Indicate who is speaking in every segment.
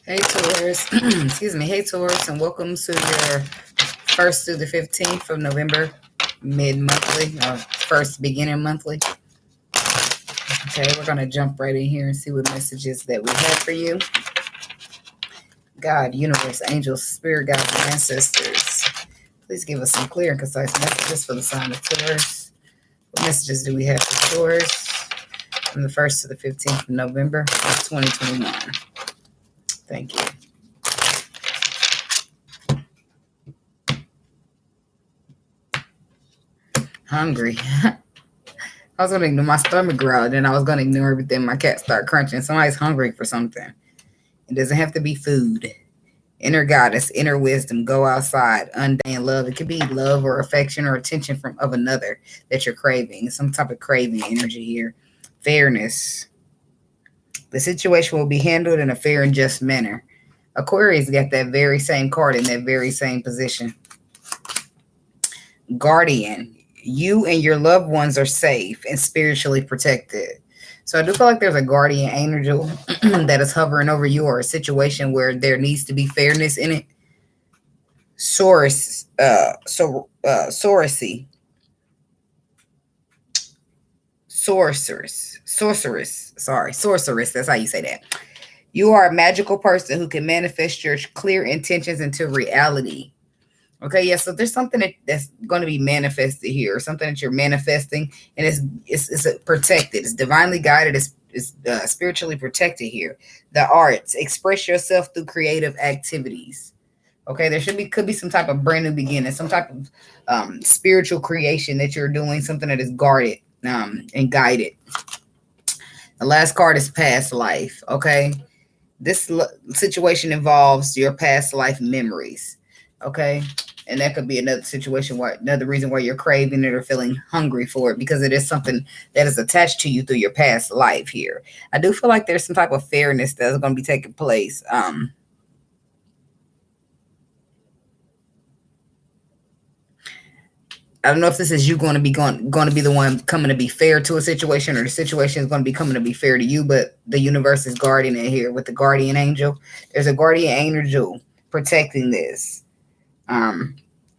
Speaker 1: Hey Taurus, excuse me. Hey Taurus, and welcome to your 1st through the 15th of November, mid-monthly, or first beginning monthly. Okay, we're gonna jump right in here and see what messages that we have for you. God, universe, angels, spirit guides, and ancestors, please give us some clear and concise messages for the sign of Taurus. What messages do we have for Taurus from the 1st to the 15th of November of 2021? Thank you. Hungry. I was going to ignore my stomach growl, then I was going to ignore everything. My cat started crunching. Somebody's hungry for something. It doesn't have to be food. Inner goddess, inner wisdom, go outside, undying love. It could be love or affection or attention of another that you're craving. Some type of craving energy here. Fairness. The situation will be handled in a fair and just manner. Aquarius got that very same card in that very same position. Guardian. You and your loved ones are safe and spiritually protected. So I do feel like there's a guardian angel that is hovering over you, or a situation where there needs to be fairness in it. Sorcery. Sorceress. That's how you say that. You are a magical person who can manifest your clear intentions into reality. Okay, yeah, so there's something that's going to be manifested here, something that you're manifesting, and it's protected, it's divinely guided, it's spiritually protected here. The arts, express yourself through creative activities. Okay, there could be some type of brand new beginning, some type of spiritual creation that you're doing, something that is guarded and guided. The last card is past life. Okay, this situation involves your past life memories. Okay, and that could be another situation why, another reason why you're craving it or feeling hungry for it, because it is something that is attached to you through your past life here. I do feel like there's some type of fairness that's going to be taking place. I don't know if this is you going to be the one coming to be fair to a situation, or the situation is going to be coming to be fair to you, but the universe is guarding it here with the guardian angel. There's a guardian angel protecting this.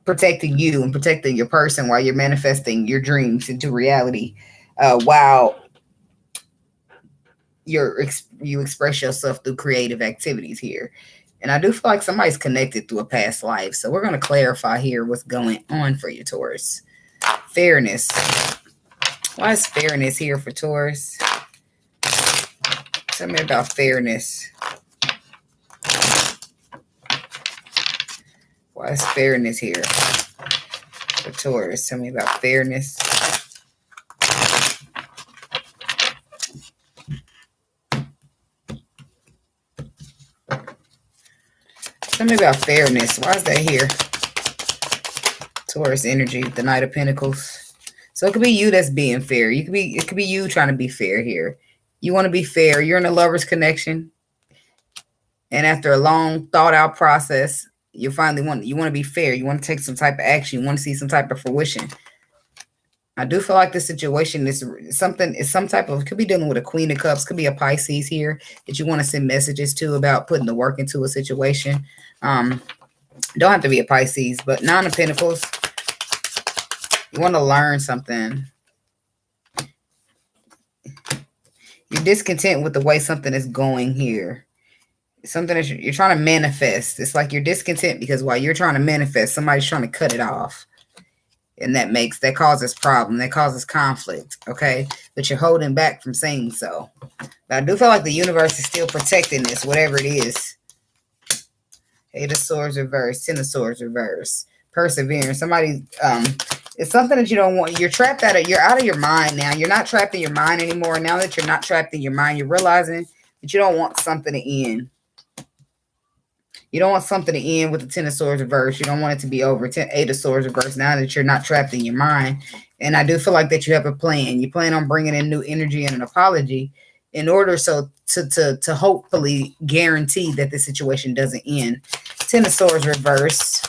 Speaker 1: Protecting you and protecting your person while you're manifesting your dreams into reality, while you express yourself through creative activities here. And I do feel like somebody's connected through a past life. So we're going to clarify here what's going on for you, Taurus. Fairness. Why is fairness here for Taurus? Tell me about fairness. Why is fairness here for Taurus? Tell me about fairness. Tell me about fairness. Why is that here? Taurus energy, the Knight of Pentacles. So it could be you that's being fair. It could be you trying to be fair here. You want to be fair. You're in a lover's connection. And after a long thought out process, you want to be fair. You want to take some type of action. You want to see some type of fruition. I do feel like this situation is some type of, could be dealing with a Queen of Cups, could be a Pisces here that you want to send messages to about putting the work into a situation. Don't have to be a Pisces, but Nine of Pentacles, you want to learn something. You're discontent with the way something is going here. Something that you're trying to manifest. It's like you're discontent because while you're trying to manifest, somebody's trying to cut it off. And that causes problem. That causes conflict. Okay. But you're holding back from saying so. But I do feel like the universe is still protecting this, whatever it is. Eight of Swords reverse, Ten of Swords reverse. Perseverance. Somebody, it's something that you don't want. You're out of your mind now. You're not trapped in your mind anymore. Now that you're not trapped in your mind, you're realizing that you don't want something to end. You don't want something to end with the Ten of Swords reverse. You don't want it to be over. Eight of Swords reverse. Now that you're not trapped in your mind. And I do feel like that you have a plan. You plan on bringing in new energy and an apology in order to hopefully guarantee that the situation doesn't end. Ten of Swords reverse.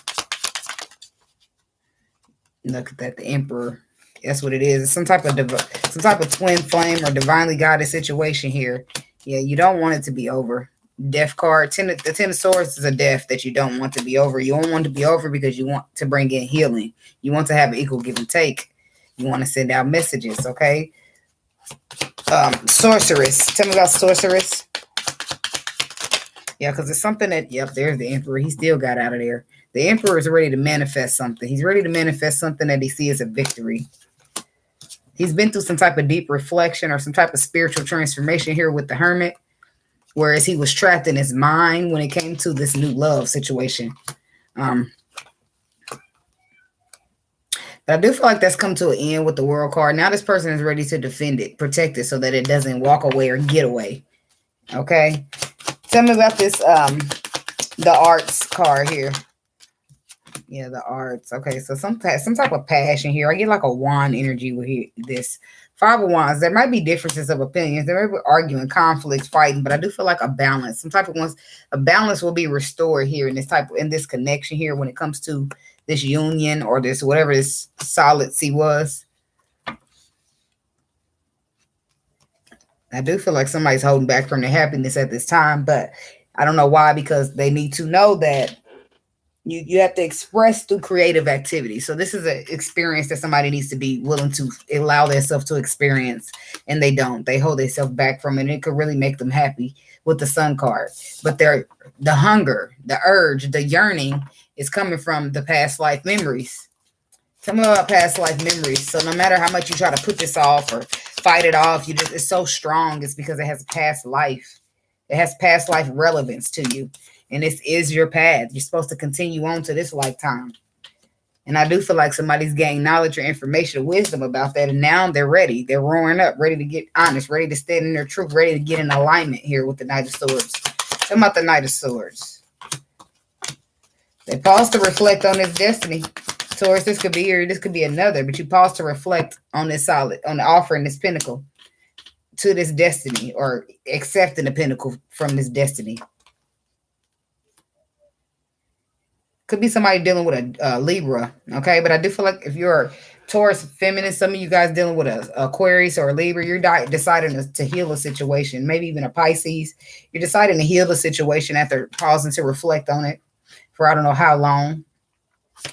Speaker 1: Look at that, the Emperor. That's what it is. It's some type of twin flame or divinely guided situation here. Yeah, you don't want it to be over. Death card. The Ten of Swords is a death that you don't want to be over. You don't want to be over because you want to bring in healing. You want to have an equal give and take. You want to send out messages, okay? Sorceress. Tell me about Sorceress. Yeah, because it's something that, yep, there's the Emperor. He still got out of there. The Emperor is ready to manifest something. He's ready to manifest something that he sees as a victory. He's been through some type of deep reflection or some type of spiritual transformation here with the Hermit, whereas he was trapped in his mind when it came to this new love situation. But I do feel like that's come to an end with the World card. Now this person is ready to defend it, protect it so that it doesn't walk away or get away. Okay? Tell me about this, the Arts card here. Yeah, the Arts. Okay, so some type of passion here. I get like a wand energy with this. Five of Wands. There might be differences of opinions. There may be arguing, conflicts, fighting, but I do feel like a balance. Some type of a balance will be restored here in this connection here when it comes to this union or this whatever this solidity was. I do feel like somebody's holding back from their happiness at this time, but I don't know why, because they need to know that you have to express through creative activity. So this is an experience that somebody needs to be willing to allow themselves to experience, and they don't. They hold themselves back from it, and it could really make them happy with the Sun card. But the hunger, the urge, the yearning is coming from the past life memories. Tell me about past life memories. So no matter how much you try to put this off or fight it off, it's so strong. It's because it has a past life. It has past life relevance to you. And this is your path. You're supposed to continue on to this lifetime. And I do feel like somebody's gained knowledge or information or wisdom about that. And now they're ready. They're roaring up, ready to get honest, ready to stand in their truth, ready to get in alignment here with the Knight of Swords. Tell me about the Knight of Swords. They pause to reflect on this destiny. Taurus, this could be here, this could be another, but you pause to reflect on this on the offering this pinnacle to this destiny, or accepting the pinnacle from this destiny. Could be somebody dealing with a Libra, okay? But I do feel like if you're a Taurus feminine, some of you guys dealing with a Aquarius or a Libra, you're deciding to heal a situation, maybe even a Pisces. You're deciding to heal the situation after pausing to reflect on it for I don't know how long.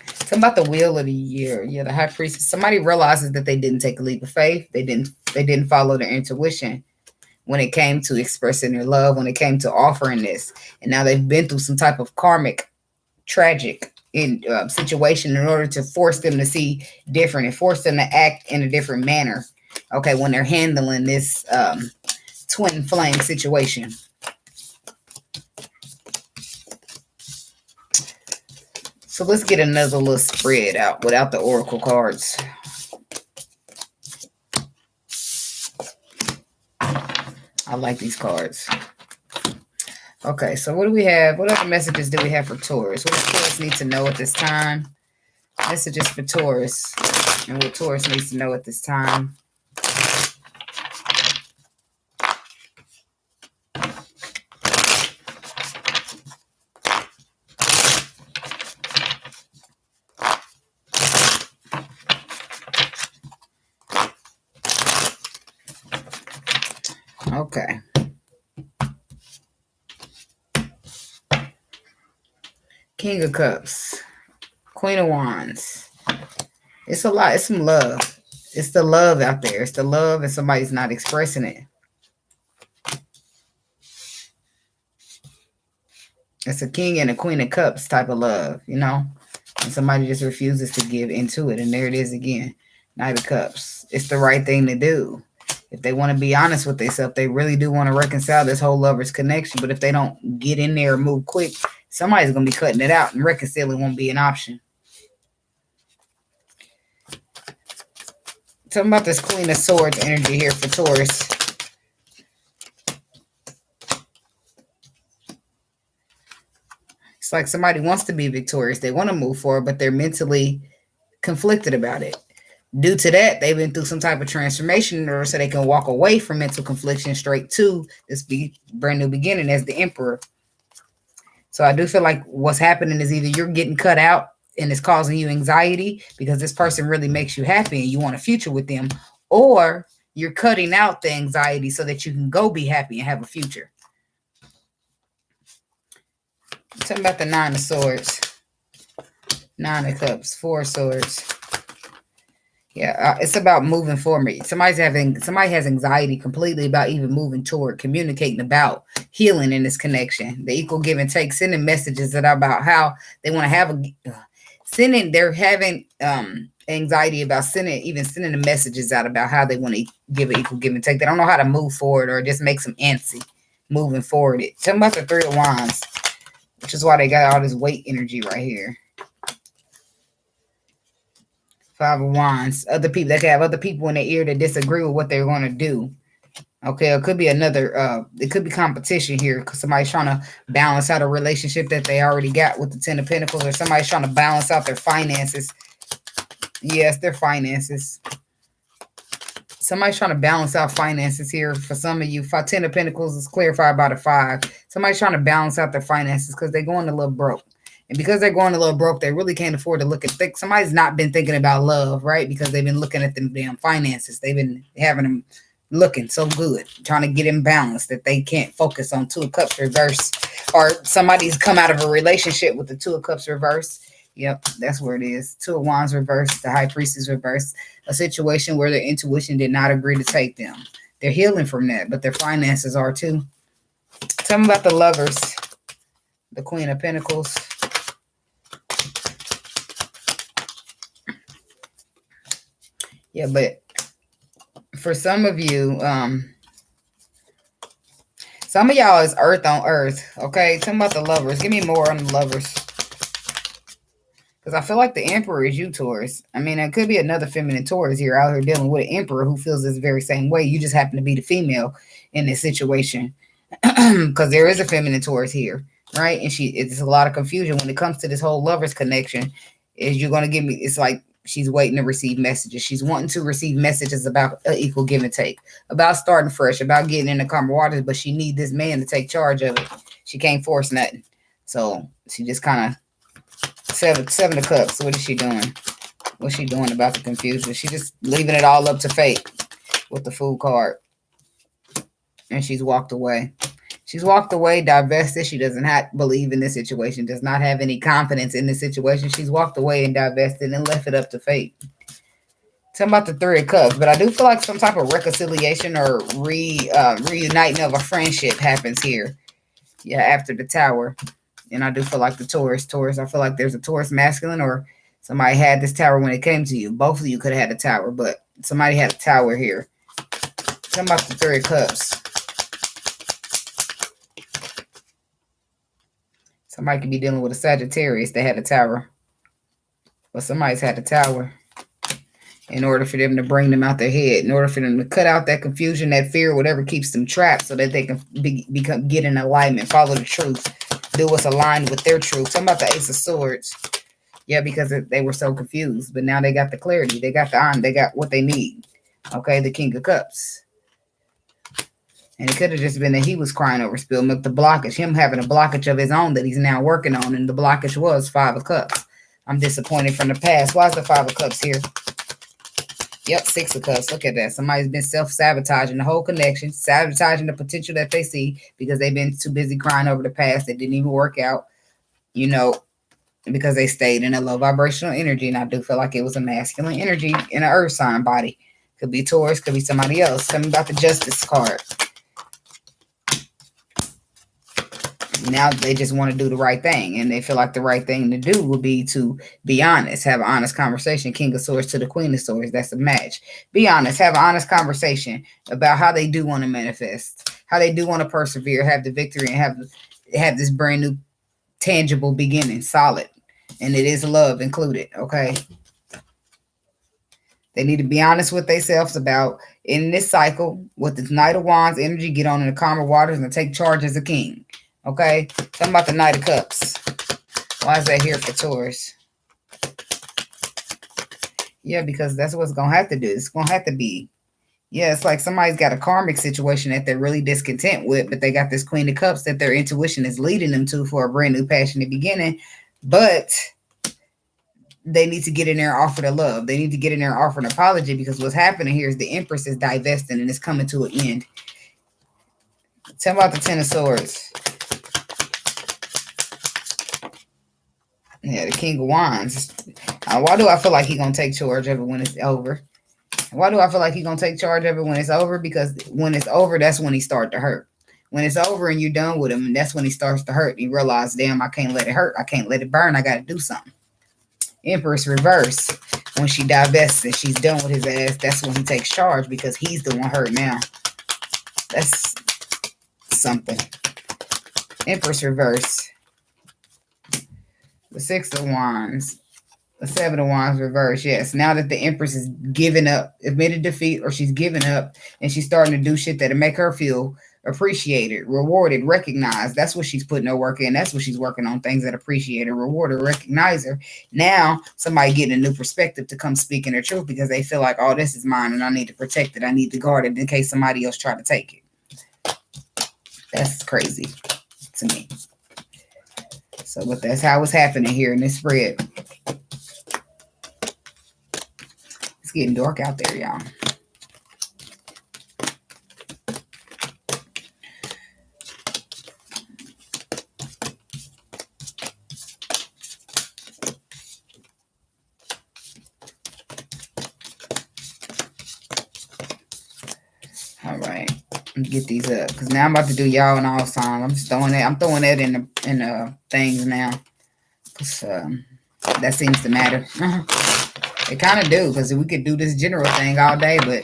Speaker 1: Something about the Wheel of the Year. Yeah, the High Priestess. Somebody realizes that they didn't take a leap of faith. They didn't follow their intuition when it came to expressing their love, when it came to offering this. And now they've been through some type of karmic tragic situation in order to force them to see different and force them to act in a different manner, okay, when they're handling this twin flame situation. So let's get another little spread out without the oracle cards. I like these cards. Okay, so what do we have? What other messages do we have for Taurus? What does Taurus need to know at this time? Messages for Taurus. And what Taurus needs to know at this time. Okay. King of Cups, Queen of Wands. It's a lot. It's some love. It's the love out there. It's the love and somebody's not expressing it. It's a King and a Queen of Cups type of love, you know? And somebody just refuses to give into it. And there it is again. Knight of Cups. It's the right thing to do. If they want to be honest with themselves, they really do want to reconcile this whole lovers connection. But if they don't get in there and move quick, somebody's going to be cutting it out, and reconciling won't be an option. Talking about this Queen of Swords energy here for Taurus. It's like somebody wants to be victorious. They want to move forward, but they're mentally conflicted about it. Due to that, they've been through some type of transformation in order so they can walk away from mental confliction straight to this brand new beginning as the Emperor. So I do feel like what's happening is either you're getting cut out and it's causing you anxiety because this person really makes you happy and you want a future with them, or you're cutting out the anxiety so that you can go be happy and have a future. Tell me about the Nine of Swords. Nine of Cups. Four of Swords. Yeah, it's about moving forward. Somebody has anxiety completely about even moving toward communicating about healing in this connection. The equal give and take, sending messages that are about how they want to have they're having anxiety about sending the messages out about how they want to give an equal give and take. They don't know how to move forward, or it just makes them antsy moving forward. Tell them about the Three of Wands, which is why they got all this weight energy right here. Five of Wands. Other people, they can have other people in their ear that disagree with what they're going to do. Okay, it could be it could be competition here because somebody's trying to balance out a relationship that they already got with the Ten of Pentacles, or somebody's trying to balance out their finances. Yes, their finances. Somebody's trying to balance out finances here for some of you. Ten of Pentacles is clarified by the 5. Somebody's trying to balance out their finances because they're going a little broke. And because they're going a little broke, they really can't afford to look at somebody's not been thinking about love, right? Because they've been looking at them damn finances. They've been having them looking so good, trying to get in balance that they can't focus on Two of Cups reverse. Or somebody's come out of a relationship with the Two of Cups reverse. Yep, that's where it is. Two of Wands reverse, the High Priestess reverse. A situation where their intuition did not agree to take them. They're healing from that, but their finances are too. Tell me about the Lovers. The Queen of Pentacles. Yeah, but for some of you, some of y'all is earth on earth. Okay, tell me about the Lovers. Give me more on the Lovers. Because I feel like the Emperor is you, Taurus. I mean, it could be another feminine Taurus here out here dealing with an Emperor who feels this very same way. You just happen to be the female in this situation. Because there is a feminine Taurus here, right? And it's a lot of confusion when it comes to this whole Lovers connection. Is you're going to give me, it's like, she's waiting to receive messages. She's wanting to receive messages about equal give and take, about starting fresh, about getting in the calmer waters, but she needs this man to take charge of it. She can't force nothing. So she just kind of, seven of Cups. What is she doing? What's she doing about the confusion? She's just leaving it all up to fate with the Fool card. And she's walked away. She's walked away, divested. She doesn't believe in this situation, does not have any confidence in this situation. She's walked away and divested and left it up to fate. Tell me about the Three of Cups. But I do feel like some type of reconciliation or reuniting of a friendship happens here. Yeah, after the Tower. And I do feel like the Taurus, I feel like there's a Taurus masculine, or somebody had this Tower when it came to you. Both of you could have had a Tower, but somebody had a Tower here. Tell me about the Three of Cups. Somebody could be dealing with a Sagittarius that had a Tower. But somebody's had a Tower in order for them to bring them out their head, in order for them to cut out that confusion, that fear, whatever keeps them trapped, so that they can get in alignment, follow the truth, do what's aligned with their truth. Talking about the Ace of Swords. Yeah, because they were so confused. But now they got the clarity. They got they got what they need. Okay, the King of Cups. And it could have just been that he was crying over spilled milk, the blockage, him having a blockage of his own that he's now working on. And the blockage was Five of Cups. I'm disappointed from the past. Why is the Five of Cups here? Yep, Six of Cups. Look at that. Somebody's been self-sabotaging the whole connection, sabotaging the potential that they see because they've been too busy crying over the past that didn't even work out, you know, because they stayed in a low vibrational energy. And I do feel like it was a masculine energy in an earth sign body. Could be Taurus, could be somebody else. Tell me about the Justice card. Now they just want to do the right thing, and they feel like the right thing to do would be to be honest, have an honest conversation. King of Swords to the Queen of Swords. That's a match. Be honest, have an honest conversation about how they do want to manifest, how they do want to persevere, have the victory, and have this brand new tangible beginning, solid. And it is love included, okay? They need to be honest with themselves about, in this cycle, with this Knight of Wands energy, get on in the calmer waters and take charge as a king. Okay, talking about the Knight of Cups. Why is that here for Taurus? Yeah, because that's what's going to have to do. It's going to have to be. Yeah, it's like somebody's got a karmic situation that they're really discontent with, but they got this Queen of Cups that their intuition is leading them to for a brand new passionate beginning. But they need to get in there and offer the love. They need to get in there and offer an apology, because what's happening here is the Empress is divesting and it's coming to an end. Tell me about the Ten of Swords. Yeah, the King of Wands. Why do I feel like he's going to take charge of it when it's over? Why do I feel like he's going to take charge of it when it's over? Because when it's over, that's when he starts to hurt. When it's over and you're done with him, that's when he starts to hurt. You realize, damn, I can't let it hurt. I can't let it burn. I got to do something. Empress reverse. When she divests and she's done with his ass, that's when he takes charge because he's the one hurt now. That's something. Empress reverse. The Six of Wands. The Seven of Wands reverse. Yes. Now that the Empress is giving up, admitted defeat, or she's giving up and she's starting to do shit that'll make her feel appreciated, rewarded, recognized. That's what she's putting her work in. That's what she's working on. Things that appreciate her, reward her, recognize her. Now somebody getting a new perspective to come speak in their truth because they feel like, oh, this is mine and I need to protect it. I need to guard it in case somebody else try to take it. That's crazy to me. So, but that's how it's happening here in this spread. It's getting dark out there, y'all. All right, let me get these up because now I'm about to do y'all and all songs. I'm just throwing that. I'm throwing that in the things now because that seems to matter. It kind of do because we could do this general thing all day, but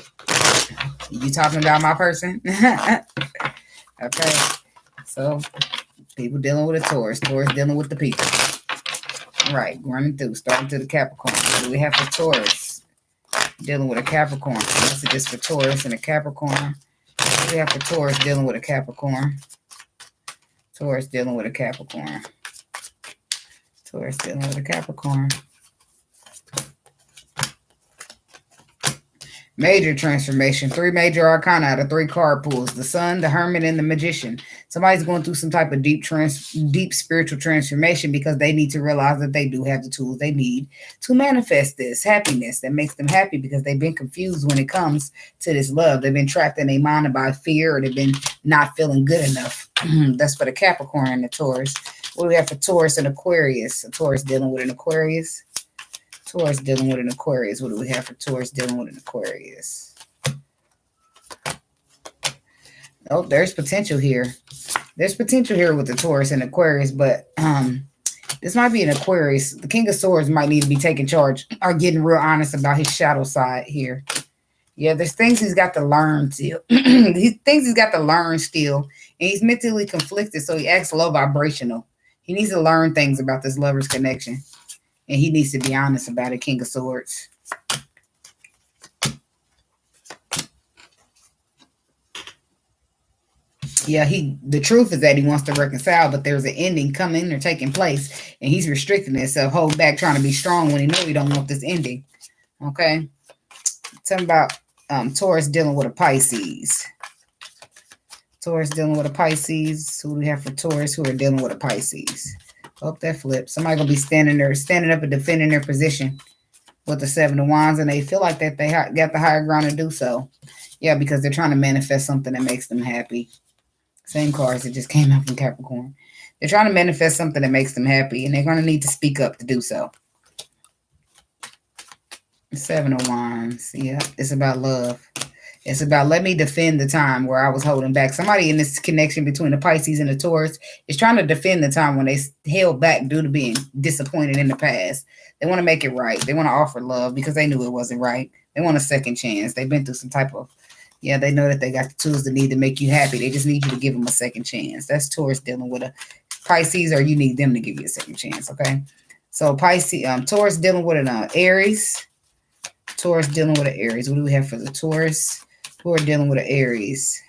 Speaker 1: you talking about my person? Okay, so people dealing with a Taurus. Taurus dealing with the people. All right, running through, starting to the Capricorn. What do we have for Taurus? Dealing with a Capricorn. Messages for Taurus and a Capricorn. What do we have for Taurus dealing with a Capricorn? Taurus dealing with a Capricorn. Taurus dealing with a Capricorn. Major transformation. 3 major arcana out of 3 card pools. The Sun, the Hermit, and the Magician. Somebody's going through some type of deep spiritual transformation because they need to realize that they do have the tools they need to manifest this happiness that makes them happy because they've been confused when it comes to this love. They've been trapped in their mind by fear or they've been not feeling good enough. That's for the Capricorn and the Taurus. What do we have for Taurus and Aquarius? A Taurus dealing with an Aquarius. Taurus dealing with an Aquarius. What do we have for Taurus dealing with an Aquarius? Oh, there's potential here. There's potential here with the Taurus and Aquarius, but this might be an Aquarius. The King of Swords might need to be taking charge or getting real honest about his shadow side here. Yeah, there's things he's got to learn still. These things he's got to learn still. And he's mentally conflicted, so he acts low vibrational. He needs to learn things about this lover's connection. And he needs to be honest about it, King of Swords. Yeah, the truth is that he wants to reconcile, but there's an ending coming or taking place, and he's restricting himself, hold back, trying to be strong when he knows he don't want this ending. Okay? Tell me about Taurus dealing with a Pisces. Taurus dealing with a Pisces. Who do we have for Taurus who are dealing with a Pisces? Hope that flips. Somebody gonna be standing up and defending their position with the Seven of Wands, and they feel like that they got the higher ground to do so. Yeah, because they're trying to manifest something that makes them happy. Same cards that just came out from Capricorn. They're trying to manifest something that makes them happy, and they're gonna need to speak up to do so. Seven of Wands. Yeah, it's about love. It's about let me defend the time where I was holding back. Somebody in this connection between the Pisces and the Taurus is trying to defend the time when they held back due to being disappointed in the past. They want to make it right. They want to offer love because they knew it wasn't right. They want a second chance. They've been through some type of, they know that they got the tools they need to make you happy. They just need you to give them a second chance. That's Taurus dealing with a Pisces, or you need them to give you a second chance, okay? So Pisces, Taurus dealing with an Aries. Taurus dealing with an Aries. What do we have for the Taurus who are dealing with an Aries?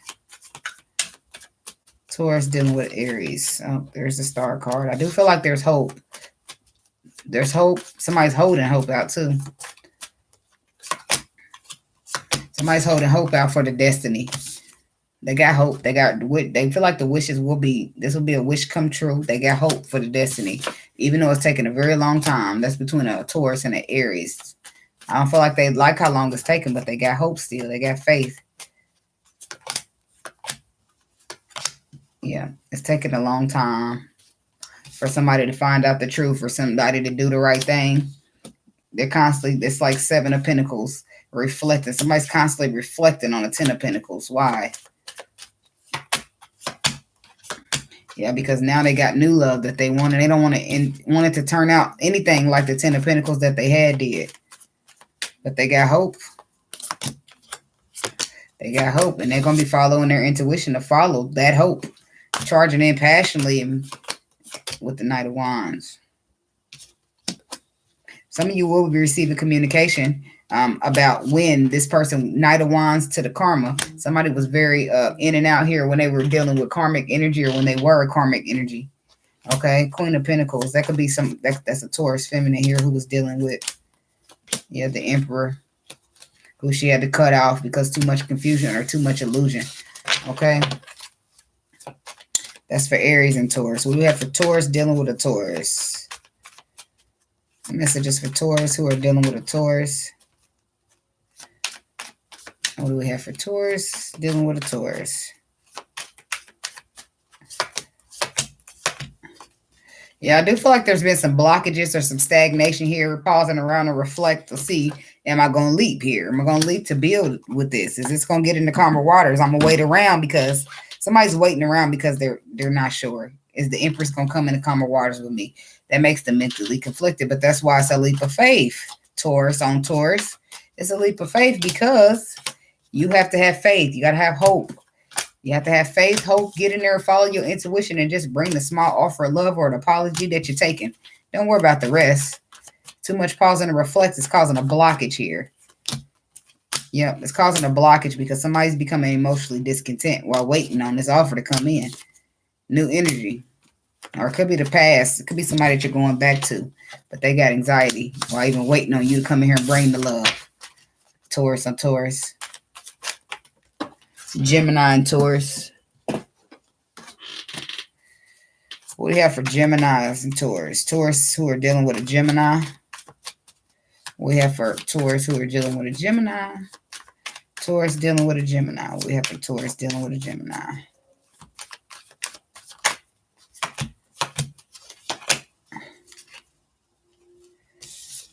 Speaker 1: Taurus dealing with Aries. Oh, there's the star card. I do feel like there's hope. There's hope. Somebody's holding hope out too. Somebody's holding hope out for the destiny. They got hope. They feel like the wishes this will be a wish come true. They got hope for the destiny. Even though it's taking a very long time. That's between a Taurus and an Aries. I don't feel like they like how long it's taking, but they got hope still. They got faith. Yeah, it's taking a long time. for somebody to find out the truth, for somebody to do the right thing. They're constantly, it's like 7 of Pentacles reflecting. Somebody's constantly reflecting on the 10 of Pentacles. Why? Yeah, because now they got new love that they want, and they don't want it to turn out anything like the 10 of Pentacles that they had did. But they got hope. They got hope, and they're going to be following their intuition to follow that hope. Charging in passionately with the Knight of Wands. Some of you will be receiving communication about when this person, Knight of Wands to the karma. Somebody was very in and out here when they were dealing with karmic energy, or when they were karmic energy. Okay, Queen of Pentacles. That could be that's a Taurus feminine here who was dealing with, yeah, the Emperor, who she had to cut off because too much confusion or too much illusion. Okay. That's for Aries and Taurus. What do we have for Taurus dealing with a Taurus? Messages for Taurus who are dealing with a Taurus. What do we have for Taurus dealing with a Taurus? Yeah, I do feel like there's been some blockages or some stagnation here. Pausing around to reflect to see, am I going to leap here? Am I going to leap to build with this? Is this going to get into calmer waters? I'm going to wait around because somebody's waiting around because they're not sure. Is the Empress going to come into calmer waters with me? That makes them mentally conflicted, but that's why it's a leap of faith. Taurus on Taurus. It's a leap of faith because you have to have faith. You got to have hope. You have to have faith, hope, get in there, follow your intuition, and just bring the small offer of love or an apology that you're taking. Don't worry about the rest. Too much pausing to reflect is causing a blockage here. Yep, it's causing a blockage because somebody's becoming emotionally discontent while waiting on this offer to come in. New energy. Or it could be the past. It could be somebody that you're going back to. But they got anxiety while even waiting on you to come in here and bring the love. Taurus on Taurus. Gemini and Taurus. What do you have for Geminis and Taurus? Taurus who are dealing with a Gemini. We have for Taurus who are dealing with a Gemini. Taurus dealing with a Gemini. We have for Taurus dealing with a Gemini.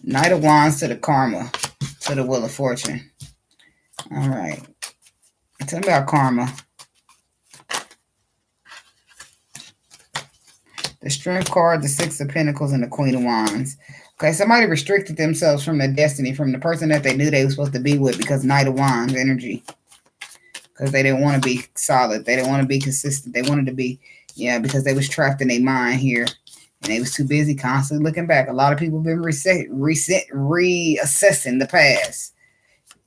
Speaker 1: Knight of Wands to the karma, to the Wheel of Fortune. All right. Tell me about karma. The Strength card, the Six of Pentacles, and the Queen of Wands. Okay, somebody restricted themselves from their destiny, from the person that they knew they were supposed to be with because Knight of Wands energy. Because they didn't want to be solid. They didn't want to be consistent. They wanted to be, yeah, because they was trapped in their mind here. And they was too busy constantly looking back. A lot of people have been reassessing the past.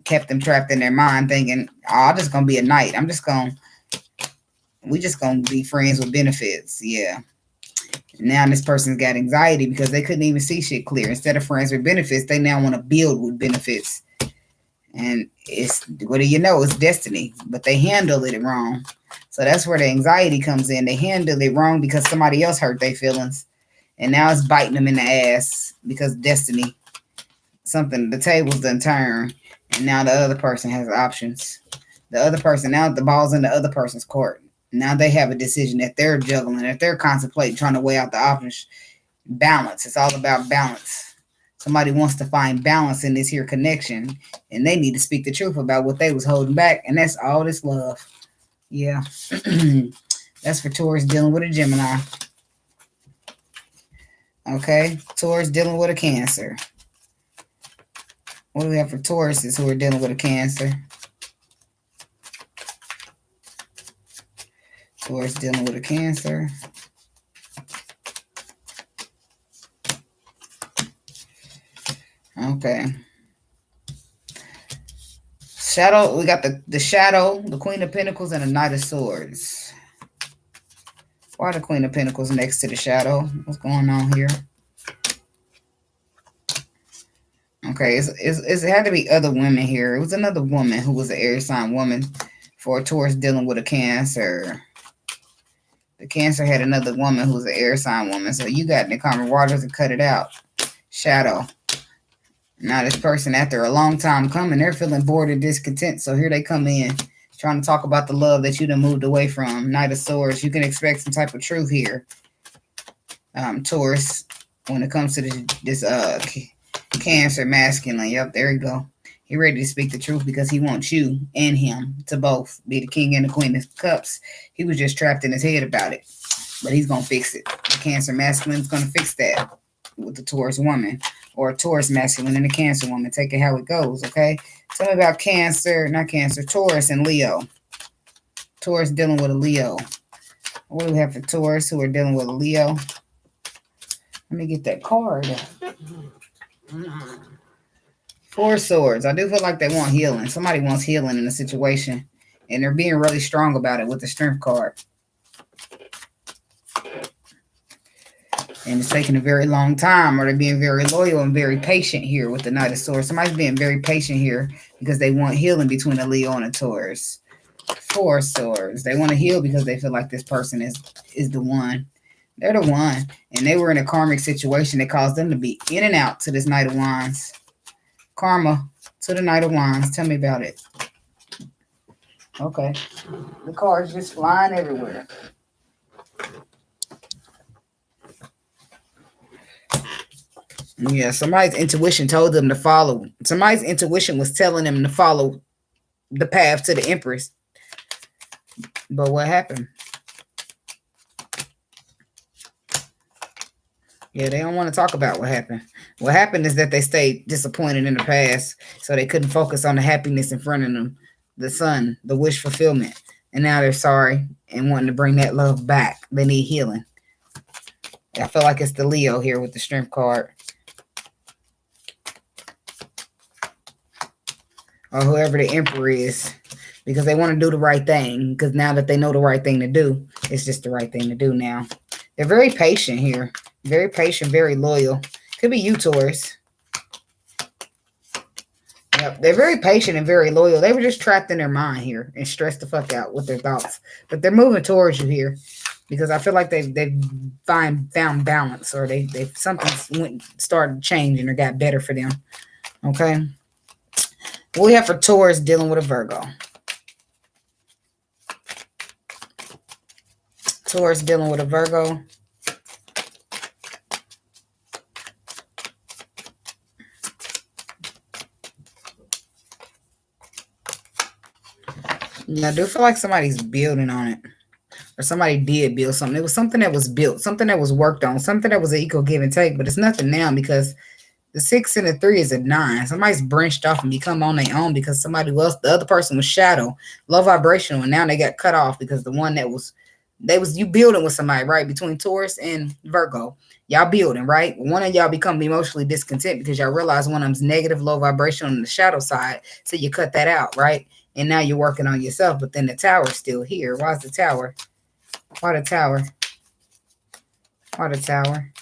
Speaker 1: Kept them trapped in their mind thinking, oh, I'm just going to be a knight. We just going to be friends with benefits. Yeah. Now this person's got anxiety because they couldn't even see shit clear. Instead of friends with benefits, they now want to build with benefits. And it's, what do you know? It's destiny. But they handled it wrong. So that's where the anxiety comes in. They handled it wrong because somebody else hurt their feelings. And now it's biting them in the ass because destiny. The tables done turn. And now the other person has options. The other person, now the ball's in the other person's court. Now they have a decision that they're juggling, that they're contemplating, trying to weigh out the options. Balance. It's all about balance. Somebody wants to find balance in this here connection. And they need to speak the truth about what they was holding back. And that's all this love. Yeah. That's for Taurus dealing with a Gemini. Okay. Taurus dealing with a Cancer. What do we have for Tauruses who are dealing with a Cancer? Taurus dealing with a Cancer. Okay. Shadow, we got the Shadow, the Queen of Pentacles, and the Knight of Swords. Why the Queen of Pentacles next to the Shadow? What's going on here? Okay, it had to be other women here. It was another woman who was an air sign woman for a Taurus dealing with a Cancer. The Cancer had another woman who was an air sign woman. So you got in the common waters and cut it out. Shadow. Now this person, after a long time coming, they're feeling bored and discontent. So here they come in, trying to talk about the love that you done moved away from. Knight of Swords. You can expect some type of truth here. Taurus, when it comes to this Cancer masculine. Yep, there you go. He ready to speak the truth because he wants you and him to both be the king and the queen of cups. He was just trapped in his head about it, but he's gonna fix it. The Cancer masculine is gonna fix that with the Taurus woman, or a Taurus masculine and a Cancer woman. Take it how it goes, okay? Tell me about Taurus and Leo. Taurus dealing with a Leo. What do we have for Taurus who are dealing with a Leo? Let me get that card. Four Swords. I do feel like they want healing. Somebody wants healing in a situation, and they're being really strong about it with the Strength card. And it's taking a very long time, or they're being very loyal and very patient here with the Knight of Swords. Somebody's being very patient here because they want healing between a Leo and a Taurus. Four Swords. They want to heal because they feel like this person is the one. They're the one. And they were in a karmic situation that caused them to be in and out to this Knight of Wands. Karma to the Knight of Wands. Tell me about it. Okay. The cards just flying everywhere. Yeah, somebody's intuition told them to follow. Somebody's intuition was telling them to follow the path to the Empress. But what happened? Yeah, they don't want to talk about what happened. What happened is that they stayed disappointed in the past, so they couldn't focus on the happiness in front of them, the sun, the wish fulfillment. And now they're sorry and wanting to bring that love back. They need healing. I feel like it's the Leo here with the Strength card. Or whoever the Emperor is. Because they want to do the right thing. Because now that they know the right thing to do, it's just the right thing to do now. They're very patient here. Very patient, very loyal. Could be you, Taurus. Yep, they're very patient and very loyal. They were just trapped in their mind here and stressed the fuck out with their thoughts. But they're moving towards you here because I feel like they've found balance, or they something started changing or got better for them. Okay. What we have for Taurus dealing with a Virgo. Taurus dealing with a Virgo. Yeah, I do feel like somebody's building on it. Or somebody did build something. It was something that was built, something that was worked on, something that was an equal give and take, but it's nothing now because the 6 and the 3 is a 9. Somebody's branched off and become on their own because somebody else, the other person was shadow, low vibrational, and now they got cut off because the one you building with somebody, right? Between Taurus and Virgo. Y'all building, right? One of y'all become emotionally discontent because y'all realize one of them's negative, low vibrational on the shadow side. So you cut that out, right? And now you're working on yourself, but then the tower's still here. Why is the tower? Why the tower? Why the tower?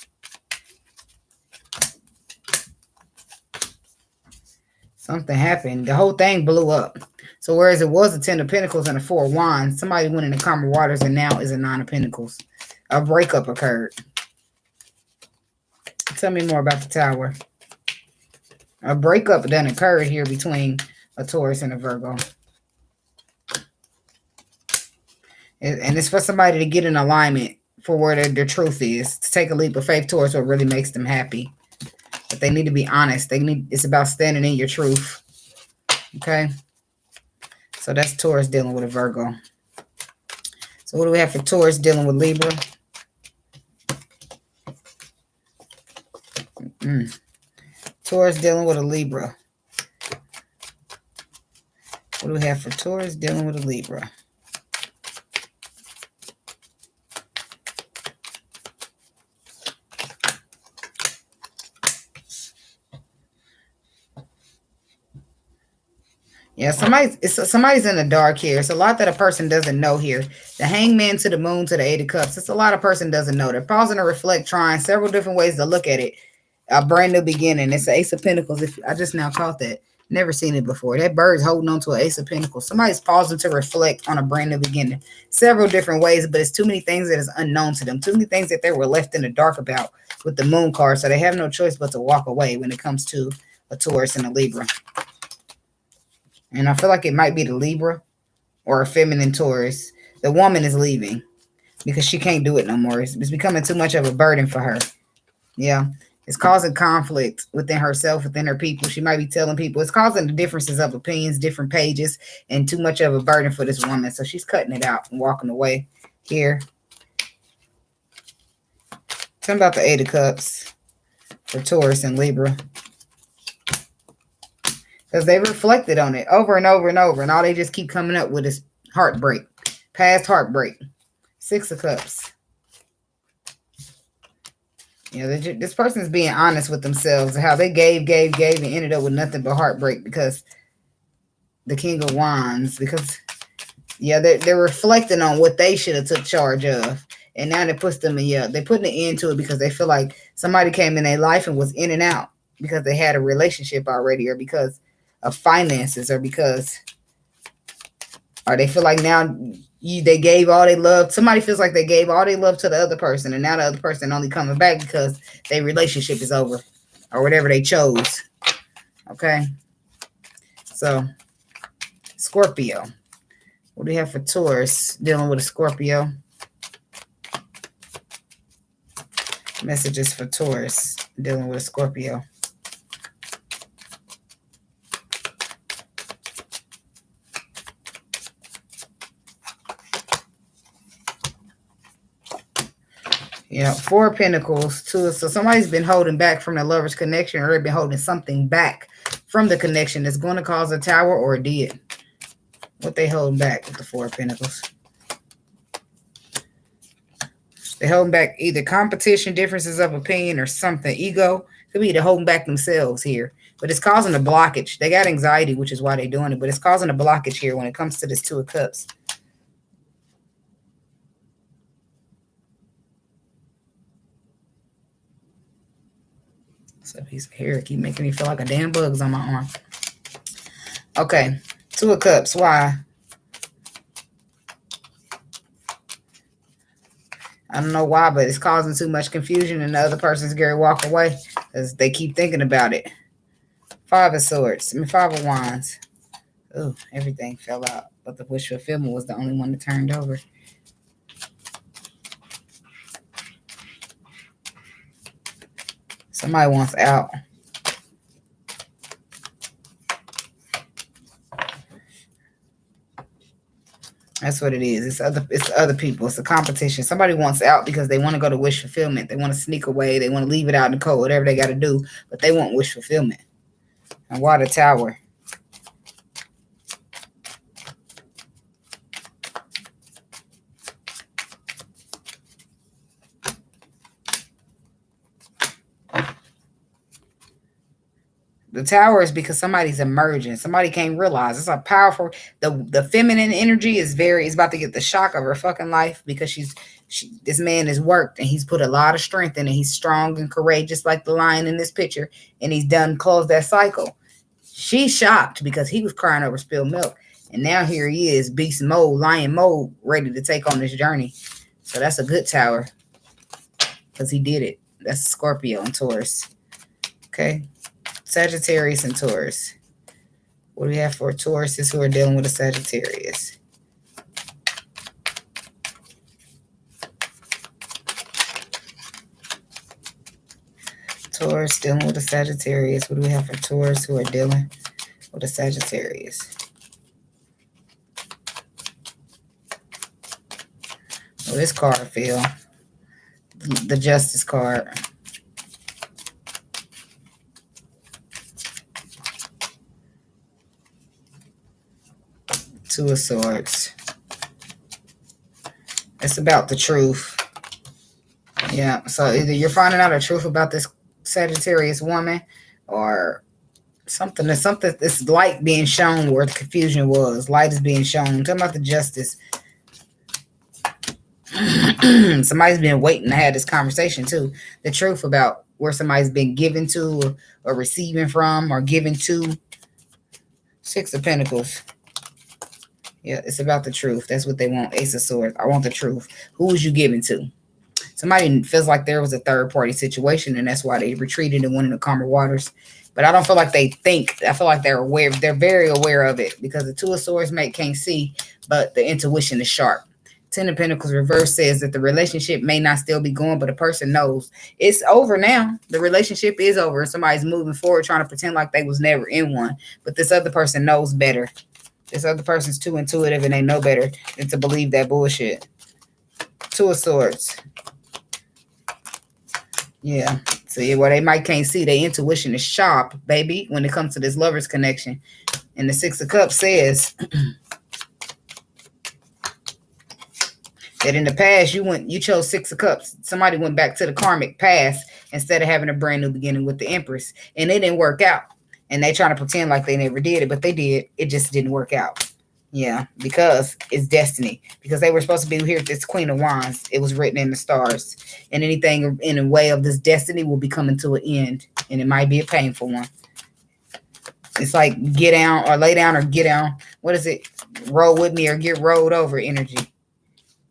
Speaker 1: Something happened. The whole thing blew up. So whereas it was a 10 of Pentacles and a 4 of Wands, somebody went into calmer waters and now is a 9 of Pentacles. A breakup occurred. Tell me more about the tower. A breakup then occurred here between a Taurus and a Virgo. And it's for somebody to get in alignment for where their truth is. To take a leap of faith towards what really makes them happy. But they need to be honest. It's about standing in your truth. Okay? So that's Taurus dealing with a Virgo. So what do we have for Taurus dealing with Libra? Taurus dealing with a Libra. What do we have for Taurus dealing with a Libra? Yeah, somebody's in the dark here. It's a lot that a person doesn't know here. The Hangman to the Moon to the 8 of Cups. It's a lot a person doesn't know. They're pausing to reflect, trying several different ways to look at it. A brand new beginning. It's the Ace of Pentacles. I just now caught that. Never seen it before. That bird's holding on to an Ace of Pentacles. Somebody's pausing to reflect on a brand new beginning. Several different ways, but it's too many things that is unknown to them. Too many things that they were left in the dark about with the Moon card. So they have no choice but to walk away when it comes to a Taurus and a Libra. And I feel like it might be the Libra or a feminine Taurus. The woman is leaving because she can't do it no more. It's becoming too much of a burden for her. Yeah. It's causing conflict within herself, within her people. She might be telling people. It's causing the differences of opinions, different pages, and too much of a burden for this woman. So she's cutting it out and walking away here. Tell me about the Eight of Cups for Taurus and Libra. Because they reflected on it over and over and over. And all they just keep coming up with is heartbreak. Past heartbreak. Six of Cups. You know, this person is being honest with themselves and how they gave, and ended up with nothing but heartbreak because the King of Wands. Because, yeah, they're reflecting on what they should have took charge of. And now that puts them in, yeah, they're putting an end to it because they feel like somebody came in their life and was in and out because they had a relationship already, or because of finances, or because, or they feel like now they gave all they love. Somebody feels like they gave all they love to the other person, and now the other person only coming back because their relationship is over, or whatever they chose. Okay. So, Scorpio. What do we have for Taurus dealing with a Scorpio? Messages for Taurus dealing with a Scorpio. Yeah, Four of Pentacles, Two. So somebody's been holding back from the lover's connection, or they've been holding something back from the connection that's going to cause a tower, or it did. What they holding back with the Four of Pentacles? They're holding back either competition, differences of opinion, or something. Ego. Could be they're holding back themselves here. But it's causing a blockage. They got anxiety, which is why they're doing it. But it's causing a blockage here when it comes to this Two of Cups. So piece of hair keep making me feel like a damn bug's on my arm. Okay. Two of Cups. Why? I don't know why, but it's causing too much confusion, and the other person's Gary walk away because they keep thinking about it. Five of Swords. Five of Wands. Oh, everything fell out, but the wish fulfillment was the only one that turned over. Somebody wants out. That's what it is. It's other people. It's a competition. Somebody wants out because they want to go to wish fulfillment. They want to sneak away. They want to leave it out in the cold, whatever they got to do. But they want wish fulfillment. And why the Tower? The Tower is because somebody's emerging. Somebody can't realize. It's a powerful. The feminine energy is about to get the shock of her fucking life because this man has worked and he's put a lot of strength in it. He's strong and courageous like the lion in this picture, and he's closed that cycle. She's shocked because he was crying over spilled milk, and now here he is, beast mode, lion mode, ready to take on this journey. So that's a good Tower because he did it. That's Scorpio and Taurus. Okay. Sagittarius and Taurus. What do we have for Tauruses who are dealing with a Sagittarius? Taurus dealing with a Sagittarius. What do we have for Taurus who are dealing with a Sagittarius? Oh, this card fell. The Justice card. Two of Swords. It's about the truth. Yeah, so either you're finding out the truth about this Sagittarius woman, or something that's light being shown where the confusion was. Light is being shown. I'm talking about the Justice. Somebody's been waiting to have this conversation too. The truth about where somebody's been given to, or receiving from, or given to. Six of Pentacles. Yeah, it's about the truth. That's what they want. Ace of Swords. I want the truth. Who was you giving to? Somebody feels like there was a third party situation, and that's why they retreated and went into calmer waters. But I don't feel like they think. I feel like they're aware. They're very aware of it because the Two of Swords can't see, but the intuition is sharp. Ten of Pentacles reverse says that the relationship may not still be going, but a person knows it's over now. The relationship is over. Somebody's moving forward trying to pretend like they was never in one. But this other person knows better. This other person's too intuitive and they know better than to believe that bullshit. Two of Swords. Yeah. So yeah, well, they might can't see. Their intuition is sharp, baby, when it comes to this lover's connection. And the Six of Cups says that in the past you chose Six of Cups. Somebody went back to the karmic past instead of having a brand new beginning with the Empress, and it didn't work out. And they trying to pretend like they never did it, but they did. It just didn't work out. Yeah, because it's destiny. Because they were supposed to be here with this Queen of Wands. It was written in the stars, and anything in the way of this destiny will be coming to an end, and it might be a painful one. It's like get down or lay down or get down. What is it? Roll with me or get rolled over energy.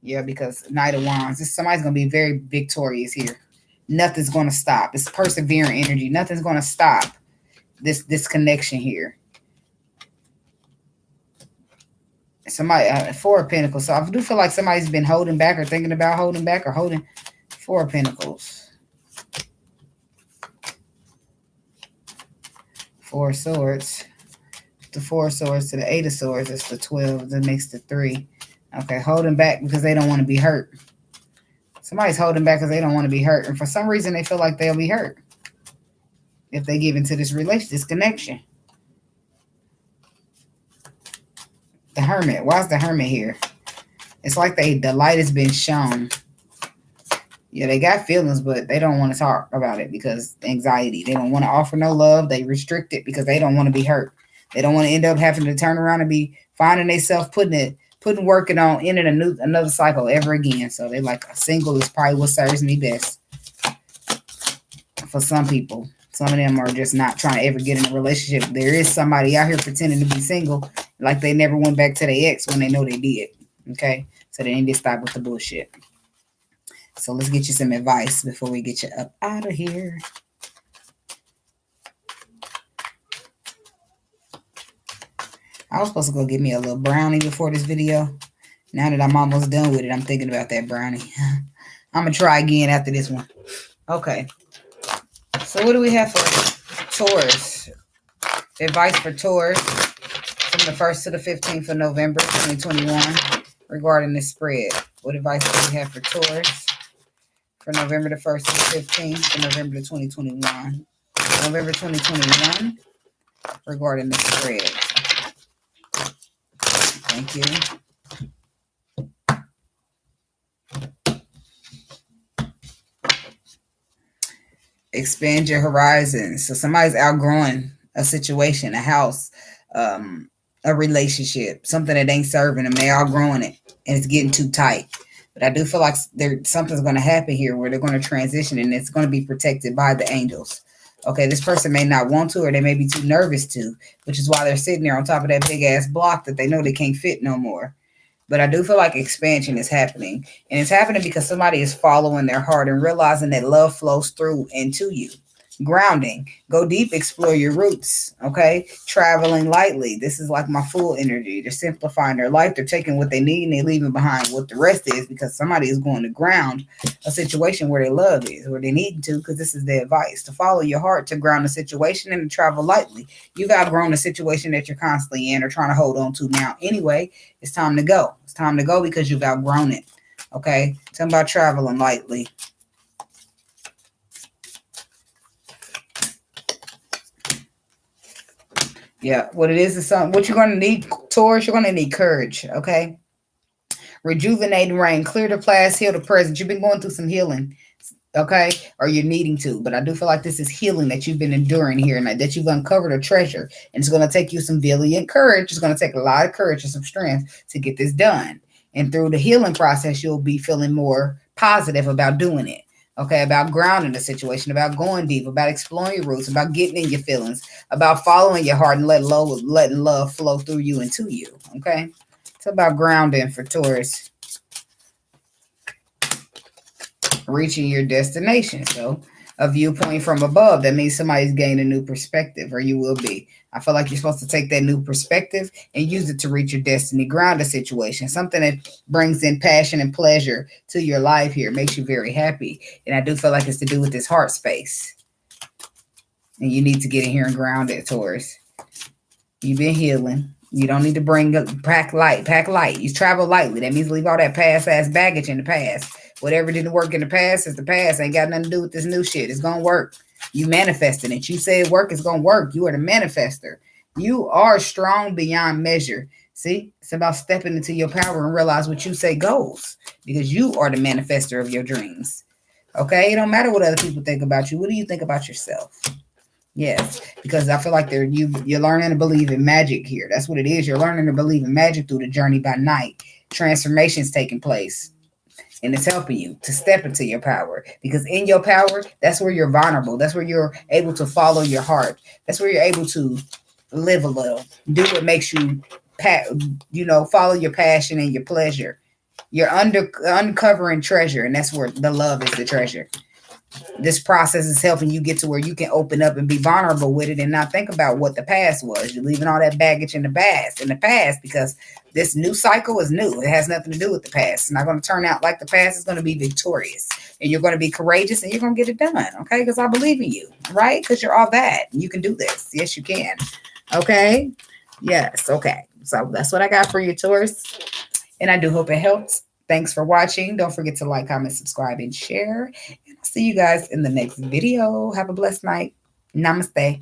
Speaker 1: Yeah, because Knight of Wands. Somebody's going to be very victorious here. Nothing's going to stop. It's persevering energy. Nothing's going to stop this connection here. Somebody, Four of Pentacles. So I do feel like somebody's been holding back or thinking about holding back or holding. Four of Pentacles. Four of Swords. The Four of Swords to the Eight of Swords. It's the 12. That makes the 3. Okay, holding back because they don't want to be hurt. Somebody's holding back because they don't want to be hurt. And for some reason, they feel like they'll be hurt if they give into this relationship, this connection. The Hermit. Why is the Hermit here? It's like the light has been shown. Yeah, they got feelings, but they don't want to talk about it because anxiety. They don't want to offer no love. They restrict it because they don't want to be hurt. They don't want to end up having to turn around and be finding themselves working on in another cycle ever again. So they like a single is probably what serves me best. For some people. Some of them are just not trying to ever get in a relationship. There is somebody out here pretending to be single, like they never went back to their ex when they know they did. Okay? So they need to stop with the bullshit. So let's get you some advice before we get you up out of here. I was supposed to go get me a little brownie before this video. Now that I'm almost done with it, I'm thinking about that brownie. I'm going to try again after this one. Okay. So what do we have for Taurus? Advice for Taurus from the 1st to the 15th of November 2021 regarding this spread. What advice do we have for Taurus for November the 1st to the 15th for November the 2021? November 2021 regarding this spread. Thank you. Expand your horizons. So somebody's outgrowing a situation, a house, a relationship, something that ain't serving them. They outgrowing it and it's getting too tight. But I do feel like something's going to happen here where they're going to transition and it's going to be protected by the angels. Okay, this person may not want to or they may be too nervous to, which is why they're sitting there on top of that big ass block that they know they can't fit no more. But I do feel like expansion is happening. And it's happening because somebody is following their heart and realizing that love flows through and to you. Grounding. Go deep, explore your roots. Okay? Traveling lightly. This is like my full energy. They're simplifying their life. They're taking what they need and they're leaving behind what the rest is because somebody is going to ground a situation where their love is, where they need to, because this is their advice. To follow your heart, to ground a situation, and to travel lightly. You've outgrown a situation that you're constantly in or trying to hold on to now. Anyway, it's time to go. It's time to go because you've outgrown it. Okay? Talking about traveling lightly. Yeah, what it is something. What you're going to need, Taurus, you're going to need courage, okay? Rejuvenate and rain. Clear the past, heal the present. You've been going through some healing, okay? Or you're needing to. But I do feel like this is healing that you've been enduring here and that you've uncovered a treasure. And it's going to take you some valiant courage. It's going to take a lot of courage and some strength to get this done. And through the healing process, you'll be feeling more positive about doing it. Okay, about grounding the situation, about going deep, about exploring your roots, about getting in your feelings, about following your heart and letting love flow through you and to you. Okay, it's about grounding for Taurus, reaching your destination. So a viewpoint from above. That means somebody's gained a new perspective, or you will be. I feel like you're supposed to take that new perspective and use it to reach your destiny. Ground a situation, something that brings in passion and pleasure to your life here, makes you very happy. And I do feel like it's to do with this heart space. And you need to get in here and ground it, Taurus. You've been healing. You don't need to pack light. Pack light. You travel lightly. That means leave all that past ass baggage in the past. Whatever didn't work in the past is the past. Ain't got nothing to do with this new shit. It's gonna work. You manifesting it. You say work, it's gonna work. You are the manifester. You are strong beyond measure. See, it's about stepping into your power and realize what you say goes, because you are the manifester of your dreams. Okay, it don't matter what other people think about you. What do you think about yourself? Yes, because I feel like you're learning to believe in magic here. That's what it is. You're learning to believe in magic through the journey by night. Transformations taking place. And it's helping you to step into your power, because in your power, that's where you're vulnerable. That's where you're able to follow your heart. That's where you're able to live a little, do what makes you, follow your passion and your pleasure. You're uncovering treasure, and that's where the love is the treasure. This process is helping you get to where you can open up and be vulnerable with it and not think about what the past was. You're leaving all that baggage in the past, because this new cycle is new. It has nothing to do with the past. It's not going to turn out like the past. It's going to be victorious, and you're going to be courageous, and you're going to get it done. Okay. Because I believe in you, right? Because you're all that. You can do this. Yes, you can. Okay. Yes. Okay. So that's what I got for you, Taurus. And I do hope it helps. Thanks for watching. Don't forget to like, comment, subscribe, and share. And I'll see you guys in the next video. Have a blessed night. Namaste.